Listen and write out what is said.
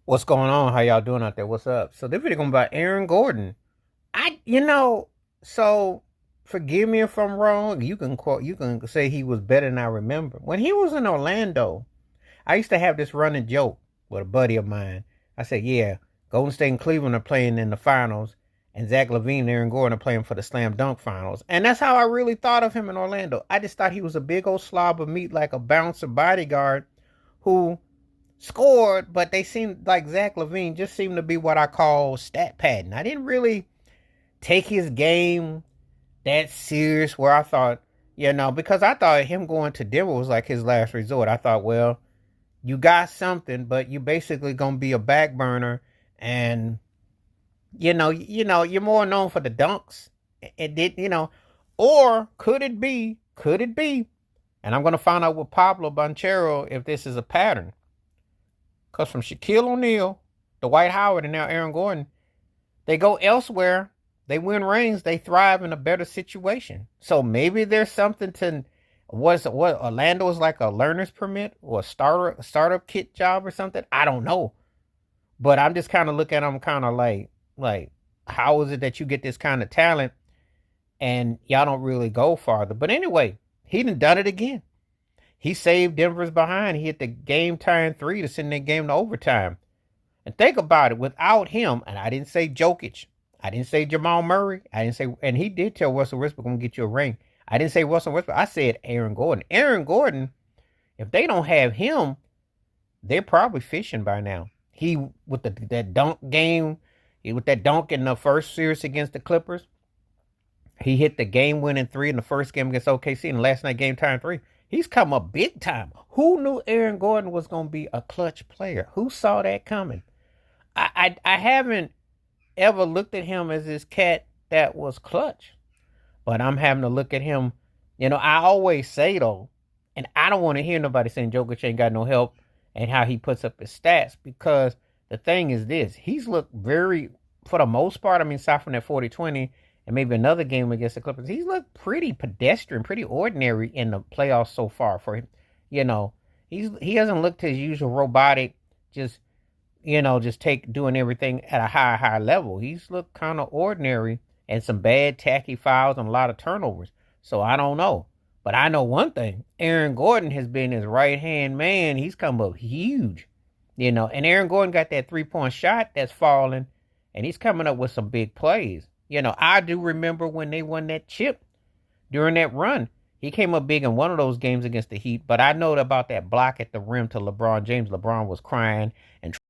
What's going on? How y'all doing out there? What's up? So this video going about Aaron Gordon. So forgive me if I'm wrong. You can say he was better than I remember. When he was in Orlando, I used to have this running joke with a buddy of mine. I said, yeah, Golden State and Cleveland are playing in the finals, and Zach LaVine and Aaron Gordon are playing for the slam dunk finals. And that's how I really thought of him in Orlando. I just thought he was a big old slob of meat, like a bouncer bodyguard who scored, but they seemed like Zach LaVine just seemed to be what I call stat padding. I didn't really take his game that serious where I thought, because I thought him going to Denver was like his last resort. I thought, well, you got something, but you basically gonna be a back burner, and you're more known for the dunks. It did, or could it be, and I'm gonna find out with Pablo Banchero if this is a pattern. Because from Shaquille O'Neal, Dwight Howard, and now Aaron Gordon, they go elsewhere. They win rings. They thrive in a better situation. So maybe there's something to what Orlando is like a learner's permit or a startup kit job or something. I don't know, but I'm just kind of looking at them kind of like how is it that you get this kind of talent and y'all don't really go farther? But anyway, he done it again. He saved Denver's behind. He hit the game tying three to send that game to overtime. And think about it, without him, and I didn't say Jokic, I didn't say Jamal Murray, I didn't say, and he did tell Russell Westbrook, I'm gonna get you a ring. I didn't say Russell Westbrook, I said Aaron Gordon. Aaron Gordon, if they don't have him, they're probably fishing by now. He with that dunk game, with that dunk in the first series against the Clippers. He hit the game winning three in the first game against OKC, and last night game time three. He's come up big time. Who knew Aaron Gordon was going to be a clutch player? Who saw that coming? I haven't ever looked at him as this cat that was clutch, but I'm having to look at him. I always say though, and I don't want to hear nobody saying Jokic ain't got no help and how he puts up his stats, because the thing is this: he's looked very, for the most part. I mean, aside from that 40-20 and maybe another game against the Clippers, he's looked pretty pedestrian, pretty ordinary in the playoffs so far. For him, he hasn't looked his usual robotic, just just doing everything at a high level. He's looked kind of ordinary and some bad tacky fouls and a lot of turnovers. So I don't know. But I know one thing. Aaron Gordon has been his right hand man. He's come up huge. And Aaron Gordon got that 3-point shot that's falling, and he's coming up with some big plays. I do remember when they won that chip during that run. He came up big in one of those games against the Heat, but I know about that block at the rim to LeBron James. LeBron was crying and